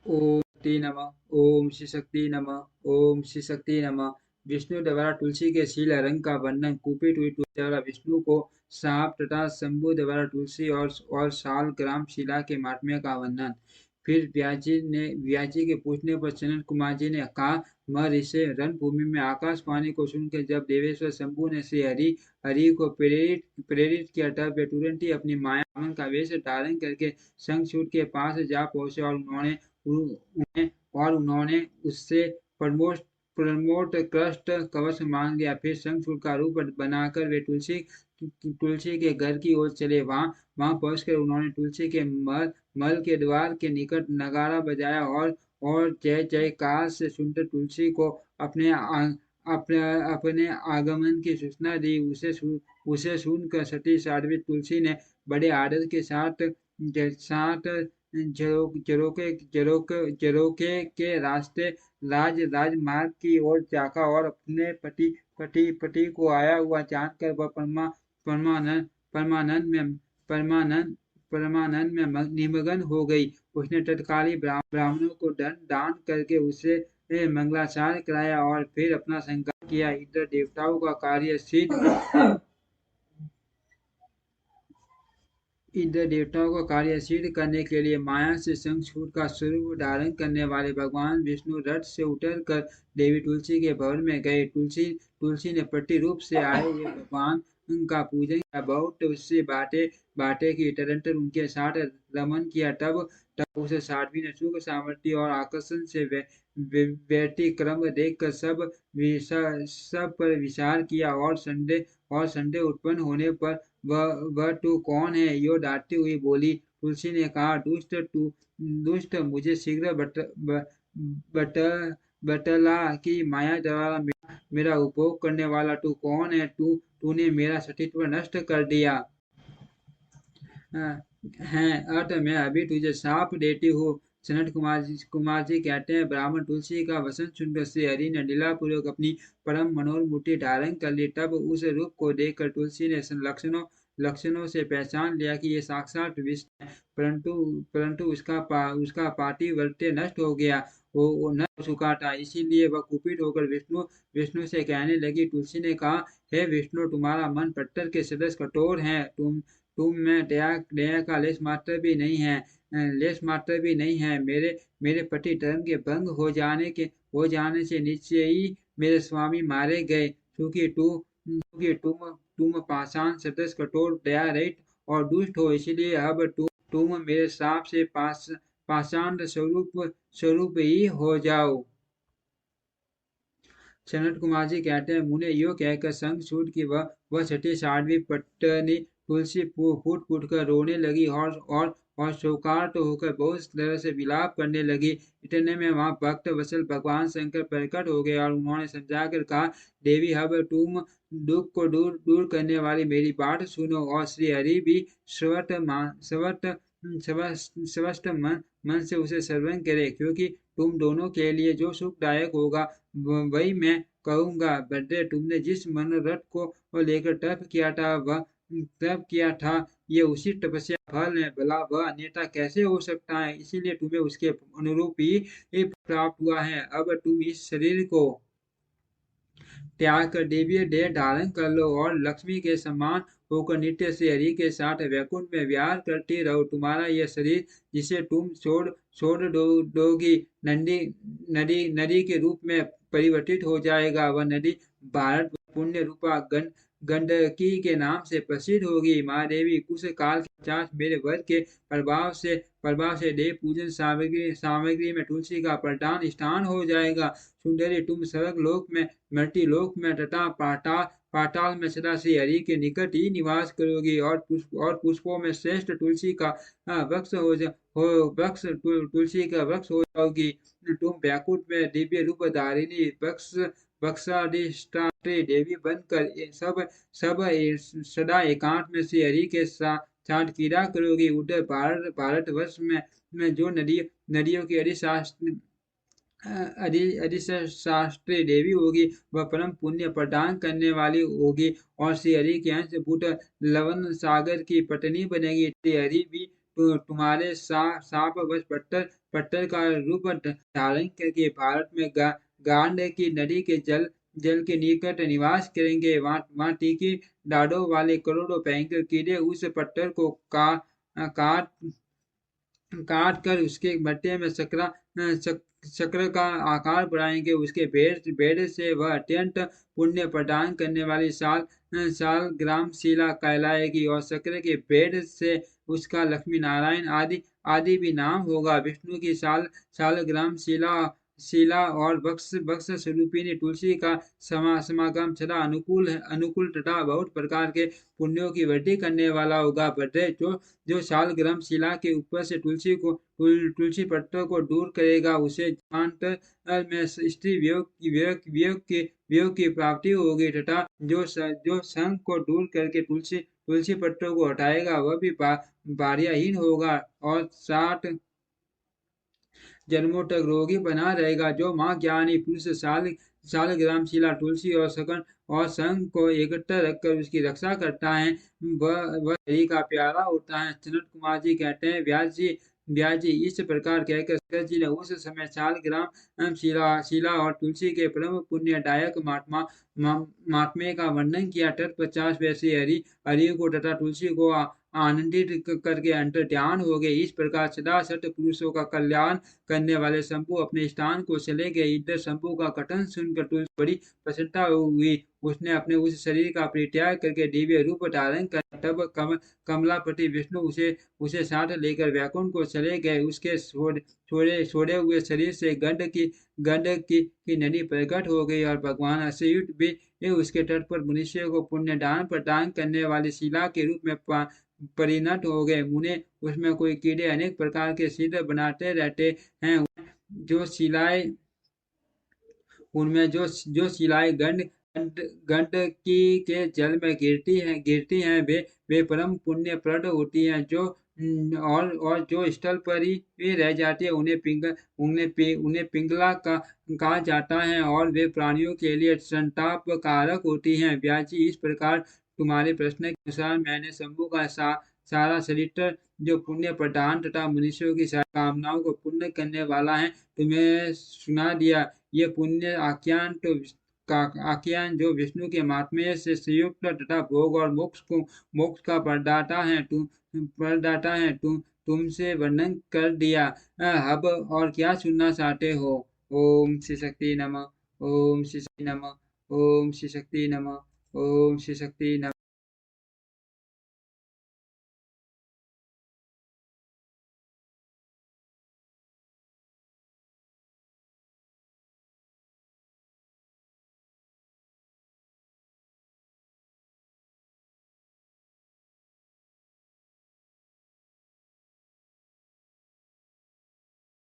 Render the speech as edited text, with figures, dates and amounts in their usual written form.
ओम शक्ति नमः। ओम श्री शक्ति नमः। ओम श्री शक्ति नमः। विष्णु द्वारा तुलसी के शील रंग का वर्णन। कुपित हुई तुलसी द्वारा विष्णु को साप तथा शंभु द्वारा तुलसी और साल ग्राम शिला के महात्म्य का वर्णन। फिर व्याजी के पूछने पर सनत कुमार जी ने कहा, महर्षि, रणभूमि में आकाशवाणी को सुनकर जब देवेश्वर शंभु ने श्री हरि को प्रेरित किया, तब वे तुरंत ही अपनी माया का वेश धारण करके शंखचूड़ के पास जा पहुंचे और उन्होंने उससे प्रमोट कृष्ट कवच मांग लिया। फिर शंखचूड़ का रूप बनाकर वे तुलसी के घर की ओर चले। वहां पहुंचकर उन्होंने तुलसी के महल के द्वार के निकट नगाड़ा बजाया और जय जयकार से सुनकर तुलसी को अपने अपने अपने आगमन की सूचना दी। उसे सुनकर सती साध्वी तुलसी ने बड़े आदर के साथ झरोके के रास्ते राजमार्ग की ओर झाँका और अपने पति को आया हुआ जानकर वह परमानंद परमानंद में परमानंद परमानंद में निमग्न हो गई। उसने तत्कालीन ब्राह्मणों को दान करके उसे मंगलाचार कराया और फिर अपना संकल्प किया। इंद्र देवताओं का कार्य सिद्ध करने के लिए माया से शंखचूड़ का स्वरूप धारण करने वाले भगवान विष्णु रथ से उतरकर देवी तुलसी के भवन में गए। तुलसी ने प्रतिरूप से आए हुए भगवान का पूजन किया, बहुत उससे बातें की, तदंतर उनके साथ रमन किया। तब उसे साध्वी ने सुख सामर्थ्य और आकर्षण से व्यतिक्रम देखकर सब पर विचार किया और संदेह उत्पन्न होने पर वह तू कौन है, यो डांटती हुई बोली। तुलसी ने कहा, दुष्ट, मुझे शीघ्र बट, बतला कि माया द्वारा मेरा उपभोग करने वाला तू कौन है। तूने मेरा सतीत्व नष्ट कर दिया है, अतः मैं अभी तुझे साप देती हूँ। सनत कुमार जी कहते हैं, ब्राह्मण तुलसी का वचन सुनकर श्री हरि ने लीलापूर्वक अपनी परम मनोहर मूर्ति धारण कर ली। तब उस रूप को देखकर तुलसी ने लक्षणों से पहचान लिया कि ये साक्षात विष्णु है, परंतु उसका पातिव्रत्य नष्ट हो गया, वो नष्ट हो चुका था। इसीलिए वह कुपित होकर विष्णु से कहने लगी। तुलसी ने कहा, हे विष्णु, तुम्हारा मन पत्थर के सदृश कठोर है। तुम में दया का लेश मात्र भी नहीं है। मेरे पति धर्म के भंग हो जाने से निश्चय ही मेरे स्वामी मारे गए, क्योंकि तुम पाषाण सदृश कठोर, दया रहित और दुष्ट हो। इसलिए अब तुम मेरे साप से पाषाण स्वरूप ही हो जाओ। सनत कुमार जी कहते हैं, मुने यो कहकर शंख छूट की वह छठी साध्वी पत्नी तुलसी फूट फूट कर रोने लगी और शोकार्त होकर बहुत तरह से विलाप करने लगी। इतने में वहां भक्त वत्सल भगवान शंकर प्रकट हो गए और उन्होंने समझा कर कहा, देवी, अब तुम दुख को दूर करने वाली मेरी बात सुनो और श्री हरि भी स्वस्थ मन से उसे श्रवण करे, क्योंकि तुम दोनों के लिए जो सुखदायक होगा वही मैं कहूंगा। भद्रे, तुमने जिस मनोरथ को लेकर तप किया था, ये उसी तपस्या फल है। भला वह अन्यथा कैसे हो सकता है? इसीलिए तुम्हें उसके अनुरूप ही प्राप्त हुआ है। अब तुम इस शरीर को त्याग कर दिव्य देह धारण कर लो और लक्ष्मी के समान होकर नित्य श्री हरि के साथ वैकुंठ में विहार करते रहो। तुम्हारा यह शरीर जिसे तुम छोड़ दोगी नदी के रूप में परिवर्तित हो जाएगा। वह नदी भारत पुण्य रूपा गंडकी के नाम से प्रसिद्ध होगी। महादेवी, कुछ काल के पश्चात मेरे वर के प्रभाव से देव पूजन सामग्री में तुलसी का प्रधान स्थान हो जाएगा। सुंदरी, तुम स्वर्ग लोक में, मृत्यु लोक में तथा पाताल में सदा श्री हरि के निकट ही निवास करोगी और पुष्पों में श्रेष्ठ तुलसी का तुलसी का वृक्ष हो जाओगी। तुम बैकुंठ में दिव्य रूप धारिणी वक्षाधिष्ठात्री देवी बनकर सदा एकांत में श्री हरि के साथ क्रीड़ा करोगी। उधर भारतवर्ष में जो नदियों की अधिशास्त्री देवी होगी, वह परम पुण्य प्रदान करने वाली होगी और श्री हरि के अंशभूत लवन सागर की पत्नी बनेगी। श्री हरि भी तुम्हारे साप वश पट्टर का रूप धारण करके भारत में गांड की नदी के जल के निकट निवास करेंगे। वहाँ तीखी दाढ़ों वाले करोड़ों भयंकर कीड़े उस पत्थर को काट काट कर उसके मध्य में चक्र का आकार बढ़ाएंगे। उसके भेद से वह अत्यंत पुण्य प्रदान करने वाली साल ग्राम शिला कहलाएगी और चक्र के भेद से उसका लक्ष्मी नारायण आदि आदि भी नाम होगा। विष्णु की साल ग्राम शिला और वक्ष स्वरूपिणी तुलसी का समागम सदा अनुकूल तथा बहुत प्रकार के पुण्यों की वृद्धि करने वाला होगा। भद्रे जो शालग्राम शिला के ऊपर से तुलसी पत्तों को दूर करेगा उसे जन्मांतर में स्त्री वियोग की प्राप्ति होगी तथा जो संग को दूर करके तुलसी पत्तों को हटाएगा वह भी भार्याहीन होगा और 60 जन्मों तक रोगी बना रहेगा। जो माँ ज्ञानी पुरुष सालग्राम शिला तुलसी और सकन और संग को एकत्र रखकर उसकी रक्षा करता है वह हरि का प्यारा होता है। सनत कुमार जी कहते हैं व्यास जी इस प्रकार कहकर शंकर जी ने उस समय सालग्राम शिला और तुलसी के परम पुण्यदायक महात्म्य का वर्णन किया। तत्पश्चात वैसे हरि को तथा तुलसी को आनंदित करके अंतर ध्यान हो गए। इस प्रकार सदा सत्य पुरुषों का कल्याण करने वाले शंभु अपने स्थान को चले गए। इधर शंभु का कथन सुनकर तुलसी बड़ी प्रसन्नता हुई। उसने अपने उस शरीर का परित्याग करके दिव्य रूप धारण कर तब कमलापति विष्णु उसे साथ लेकर वैकुंठ को चले गए। उसके छोड़े हुए शरीर से गंड की नदी प्रकट हो गई और भगवान अच्युत भी उसके तट पर मनुष्य को पुण्य दान प्रदान करने वाली शिला के रूप में परिणत हो गए। उन्हें उसमें कोई कीड़े अनेक प्रकार के छिद्र बनाते रहते हैं। जो शिलाएं उनमें जो शिलाएं गंडकी के जल में गिरती हैं वे परम पुण्यप्रद होती हैं। और जो स्थल पर ही रह जाती है उन्हें पिंगला कहा जाता है और वे प्राणियों के लिए संताप कारक होती हैं। व्यास जी इस प्रकार तुम्हारे प्रश्न के अनुसार मैंने शंभु का सारा चरित्र जो पुण्य प्रदान तथा मनुष्यों की सारी कामनाओं को पूर्ण करने वाला है तुम्हें सुना दिया। ये पुण्य आख्यान जो विष्णु के महात्म्य से संयुक्त तथा भोग और मोक्ष का प्रदाता है तुमसे वर्णन कर दिया। अब और क्या सुनना चाहते हो? ओम श्री शक्ति नमः। ओम श्री शक्ति नमः। ओम श्री शक्ति नमः। ओम श्री शक्ति नमः।